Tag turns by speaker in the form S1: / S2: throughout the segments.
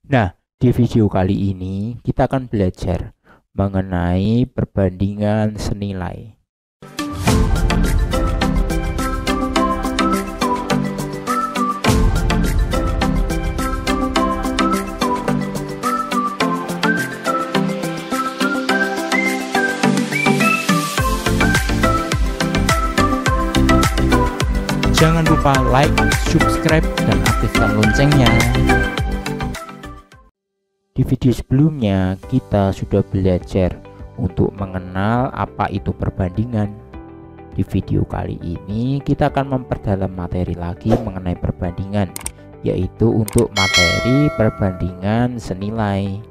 S1: Nah, di video kali ini kita akan belajar mengenai perbandingan senilai. Jangan lupa like, subscribe, dan aktifkan loncengnya. Di video sebelumnya kita sudah belajar untuk mengenal apa itu perbandingan. Di video kali ini kita akan memperdalam materi lagi mengenai perbandingan, yaitu untuk materi perbandingan senilai.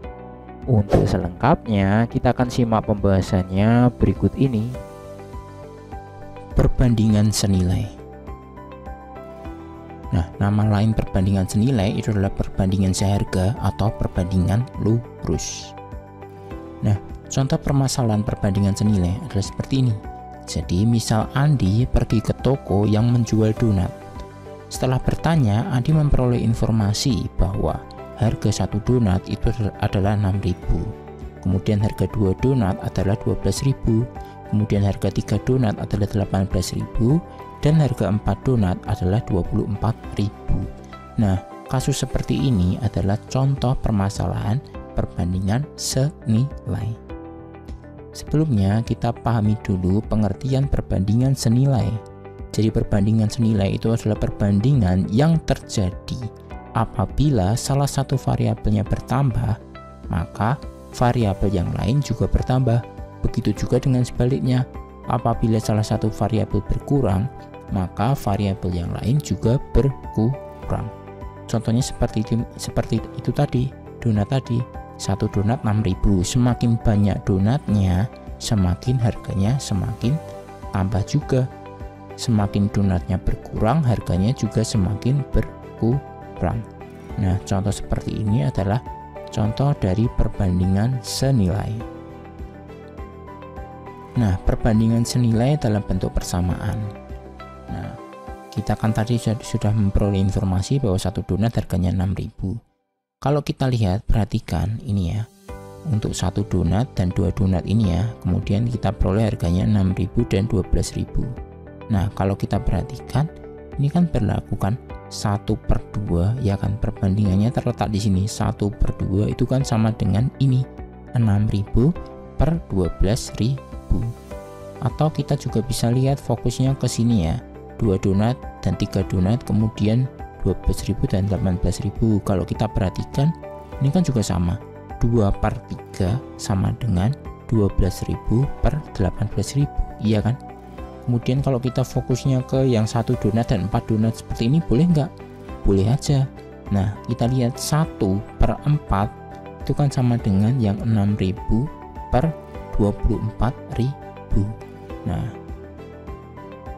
S1: Untuk selengkapnya kita akan simak pembahasannya berikut ini. Perbandingan senilai. Nah, nama lain perbandingan senilai itu adalah perbandingan seharga atau perbandingan lurus. Nah, contoh permasalahan perbandingan senilai adalah seperti ini. Jadi, misal Andi pergi ke toko yang menjual donat. Setelah bertanya, Andi memperoleh informasi bahwa harga satu donat itu adalah 6.000. Kemudian harga 2 donat adalah 12.000. Kemudian harga 3 donat adalah 18.000. Dan harga 4 donat adalah 24.000. Nah, kasus seperti ini adalah contoh permasalahan perbandingan senilai. Sebelumnya kita pahami dulu pengertian perbandingan senilai. Jadi perbandingan senilai itu adalah perbandingan yang terjadi apabila salah satu variabelnya bertambah, maka variabel yang lain juga bertambah. Begitu juga dengan sebaliknya, apabila salah satu variabel berkurang, maka variabel yang lain juga berkurang. Contohnya seperti itu tadi, donat tadi. Satu donat 6.000. Semakin banyak donatnya, semakin harganya semakin tambah juga. Semakin donatnya berkurang, harganya juga semakin berkurang. Nah, contoh seperti ini adalah contoh dari perbandingan senilai. Nah, perbandingan senilai dalam bentuk persamaan. Nah, kita kan tadi sudah memperoleh informasi bahwa satu donat harganya 6.000. Kalau kita lihat, perhatikan ini ya. Untuk satu donat dan 2 donat ini ya, kemudian kita peroleh harganya 6.000 dan 12.000. Nah, kalau kita perhatikan, ini kan berlaku kan 1/2 ya kan, perbandingannya terletak di sini. 1/2 itu kan sama dengan ini, 6.000 per 12.000. Atau kita juga bisa lihat fokusnya ke sini ya, 2 donat dan 3 donat, kemudian 12.000 dan 18.000. Kalau kita perhatikan, ini kan juga sama, 2/3 sama dengan 12.000 per 18.000, iya kan? Kemudian kalau kita fokusnya ke yang 1 donat dan 4 donat seperti ini, boleh nggak? Boleh aja. Nah, kita lihat 1/4 itu kan sama dengan yang 6.000 per 24.000. Nah,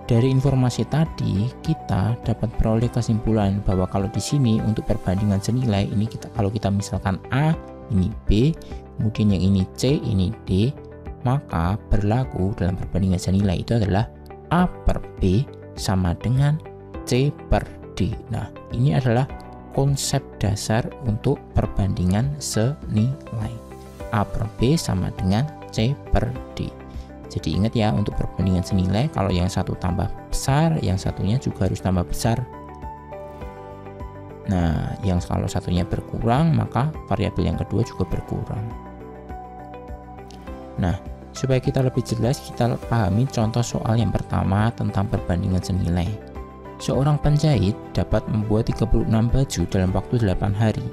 S1: dari informasi tadi kita dapat peroleh kesimpulan bahwa kalau di sini untuk perbandingan senilai ini kalau kita misalkan A, ini B, kemudian yang ini C, ini D, maka berlaku dalam perbandingan senilai itu adalah A per B sama dengan C per D. Nah, ini adalah konsep dasar untuk perbandingan senilai. A per B sama dengan C per D. Jadi ingat ya, untuk perbandingan senilai kalau yang satu tambah besar, yang satunya juga harus tambah besar. Nah, yang kalau satunya berkurang, maka variabel yang kedua juga berkurang. Nah, supaya kita lebih jelas, kita pahami contoh soal yang pertama tentang perbandingan senilai. Seorang penjahit dapat membuat 36 baju dalam waktu 8 hari.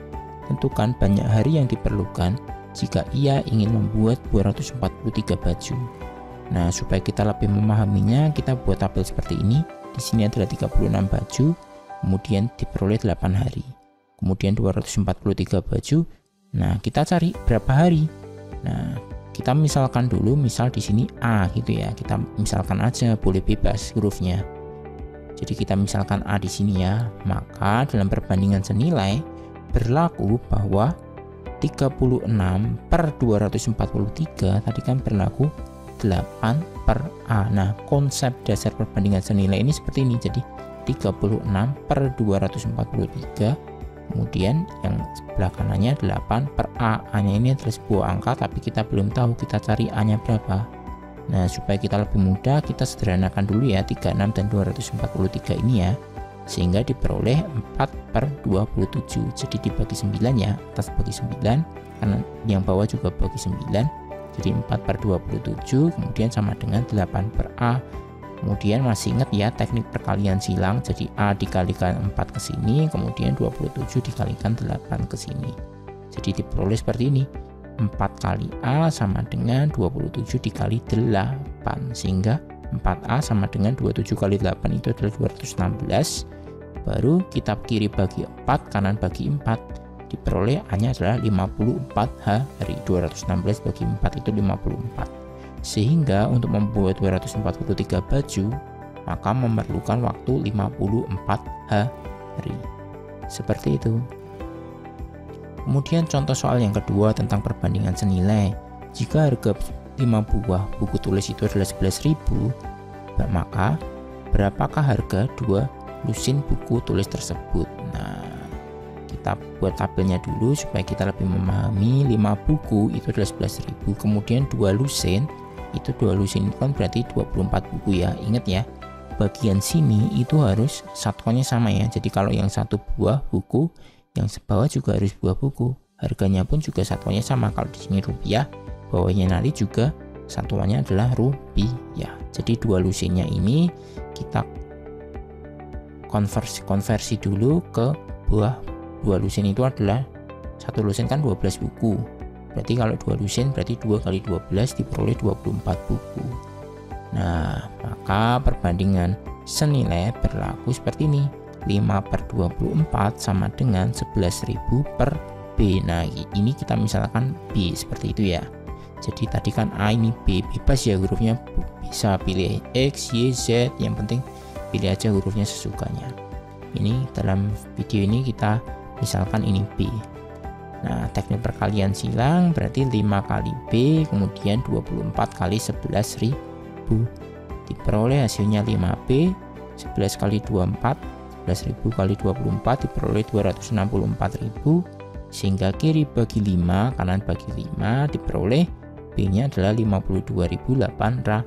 S1: Tentukan banyak hari yang diperlukan jika ia ingin membuat 243 baju. Nah, supaya kita lebih memahaminya, kita buat tabel seperti ini. Di sini adalah 36 baju, kemudian diperoleh 8 hari. Kemudian 243 baju. Nah, kita cari berapa hari. Nah, kita misalkan dulu, misal di sini A gitu ya. Kita misalkan aja, boleh bebas hurufnya. Jadi kita misalkan A di sini ya. Maka dalam perbandingan senilai berlaku bahwa 36 per 243 tadi kan berlaku 8 per A. Nah, konsep dasar perbandingan senilai ini seperti ini. Jadi 36 per 243 Kemudian yang sebelah kanannya 8 per A. A-nya ini adalah sebuah angka, tapi kita belum tahu, kita cari A-nya berapa. Nah, supaya kita lebih mudah, kita sederhanakan dulu ya 36 dan 243 ini ya. Sehingga diperoleh 4 per 27. Jadi dibagi 9 ya, atas bagi 9, karena yang bawah juga bagi 9. Jadi 4 per 27, kemudian sama dengan 8 per A. Kemudian masih ingat ya teknik perkalian silang, jadi A dikalikan 4 ke sini, kemudian 27 dikalikan 8 ke sini. Jadi diperoleh seperti ini, 4 kali A sama dengan 27 dikali 8, sehingga 4A sama dengan 27 kali 8 itu adalah 216. Baru kita kiri bagi 4, kanan bagi 4, diperoleh A-nya adalah 54 hari. 216 bagi 4 itu 54. Sehingga untuk membuat 243 baju, maka memerlukan waktu 54 hari. Seperti itu. Kemudian contoh soal yang kedua tentang perbandingan senilai. Jika harga 5 buah buku tulis itu adalah 11.000, maka berapakah harga 2 lusin buku tulis tersebut? Nah, kita buat tabelnya dulu supaya kita lebih memahami. 5 buku itu adalah 11.000, kemudian 2 lusin itu 2 lusin kan berarti 24 buku ya. Ingat ya, bagian sini itu harus satuannya sama ya. Jadi kalau yang satu buah buku, yang sebawah juga harus buah buku. Harganya pun juga satuannya sama. Kalau di sini rupiah, bawahnya nanti juga satuannya adalah rupiah. Jadi 2 lusinnya ini kita konversi dulu ke buah. 2 lusin itu adalah, satu lusin kan 12 buku. Berarti kalau 2 lusin berarti 2 kali 12 diperoleh 24 buku. Nah, maka perbandingan senilai berlaku seperti ini. 5 per 24 sama dengan 11.000 per B. Nah, ini kita misalkan B seperti itu ya. Jadi tadi kan A, ini B, bebas ya hurufnya, bisa pilih X, Y, Z, yang penting pilih aja hurufnya sesukanya. Ini dalam video ini kita misalkan ini B. Nah, teknik perkalian silang berarti 5 kali B, kemudian 24 kali 11.000. Diperoleh hasilnya 5B, 11 kali 24, 11.000 kali 24 diperoleh 264.000. Sehingga kiri bagi 5, kanan bagi 5, diperoleh B-nya adalah 52.800.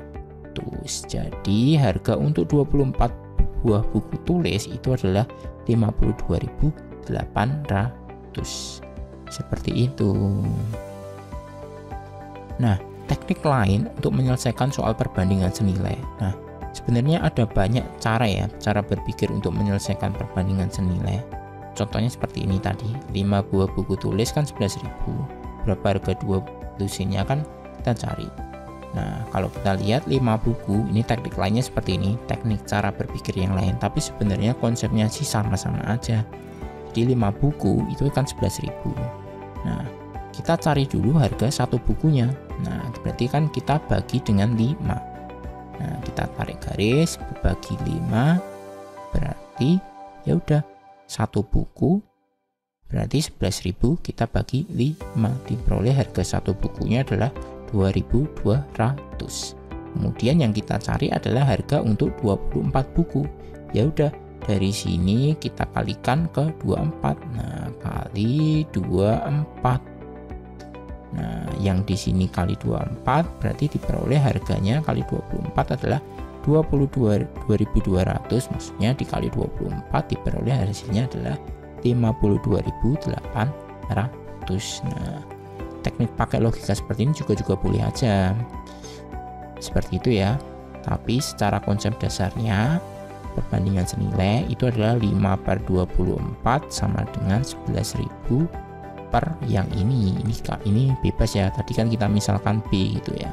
S1: Jadi harga untuk 24 buah buku tulis itu adalah 52.800. Seperti itu. Nah, teknik lain untuk menyelesaikan soal perbandingan senilai. Nah, sebenarnya ada banyak cara ya, cara berpikir untuk menyelesaikan perbandingan senilai. Contohnya seperti ini tadi, 5 buah buku tulis kan 11.000. Berapa harga 2 lusinnya kan kita cari. Nah, kalau kita lihat 5 buku, ini teknik lainnya seperti ini, teknik cara berpikir yang lain, tapi sebenarnya konsepnya sih sama-sama aja. Jadi 5 buku itu kan 11.000. Nah, kita cari dulu harga satu bukunya. Nah, berarti kan kita bagi dengan 5. Nah, kita tarik garis bagi 5, berarti ya udah satu buku berarti 11.000 kita bagi 5, diperoleh harga satu bukunya adalah 2.200. Kemudian yang kita cari adalah harga untuk 24 buku. Ya udah, dari sini kita kalikan ke 24. Nah, kali 24. Nah, yang di sini kali 24 berarti diperoleh harganya kali 24 adalah 22.200, maksudnya dikali 24 diperoleh hasilnya adalah 52.800. Nah, teknik pakai logika seperti ini juga boleh aja. Seperti itu ya. Tapi secara konsep dasarnya perbandingan senilai itu adalah 5 per 24 sama dengan 11.000 per yang ini bebas ya. Tadi kan kita misalkan B gitu ya.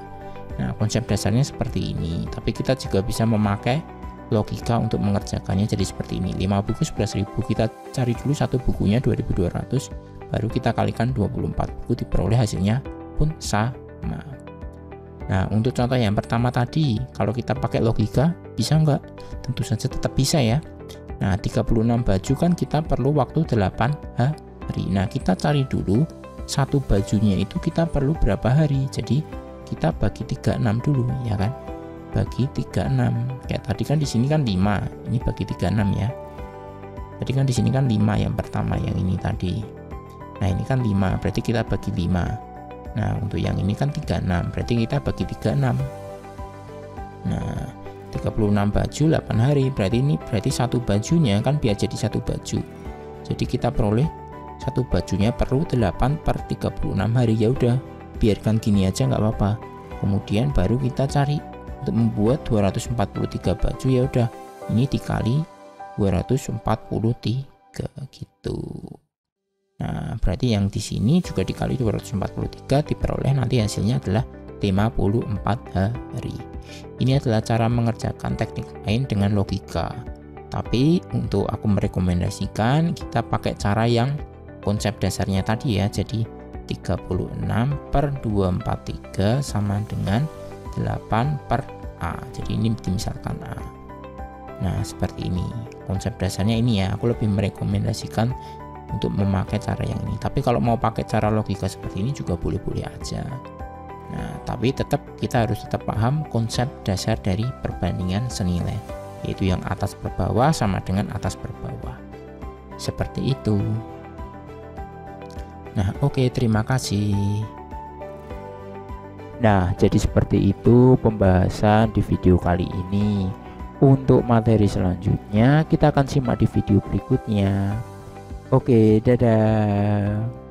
S1: Nah, konsep dasarnya seperti ini. Tapi kita juga bisa memakai logika untuk mengerjakannya jadi seperti ini. 5 buku 11.000, kita cari dulu satu bukunya 2.200, baru kita kalikan 24 buku, diperoleh hasilnya pun sama. Nah, untuk contoh yang pertama tadi, kalau kita pakai logika, bisa nggak? Tentu saja tetap bisa ya. Nah, 36 baju kan kita perlu waktu 8 hari. Nah, kita cari dulu satu bajunya itu kita perlu berapa hari. Jadi, kita bagi 36 dulu, ya kan? Bagi 36. Kayak tadi kan di sini kan 5, ini bagi 36 ya. Jadi kan di sini kan 5 yang pertama, yang ini tadi. Nah, ini kan 5, berarti kita bagi 5. Nah, untuk yang ini kan 36, berarti kita bagi 36. Nah, 36 baju 8 hari, berarti satu bajunya kan biar jadi satu baju. Jadi kita peroleh satu bajunya perlu 8 per 36 hari. Ya udah, biarkan gini aja nggak apa-apa. Kemudian baru kita cari untuk membuat 243 baju. Ya udah, ini dikali 243 gitu. Nah, berarti yang di sini juga dikali 243 diperoleh nanti hasilnya adalah 54 hari. Ini adalah cara mengerjakan teknik lain dengan logika. Tapi untuk aku merekomendasikan kita pakai cara yang konsep dasarnya tadi ya. Jadi 36 per 243 sama dengan 8 per A. Jadi ini dimisalkan A. Nah, seperti ini. Konsep dasarnya ini ya. Aku lebih merekomendasikan untuk memakai cara yang ini. Tapi kalau mau pakai cara logika seperti ini juga boleh-boleh aja. Nah, tapi kita harus tetap paham konsep dasar dari perbandingan senilai, yaitu yang atas per bawah sama dengan atas per bawah. Seperti itu. Nah, oke, terima kasih. Nah, jadi seperti itu pembahasan di video kali ini. Untuk materi selanjutnya kita akan simak di video berikutnya. Oke, dadah.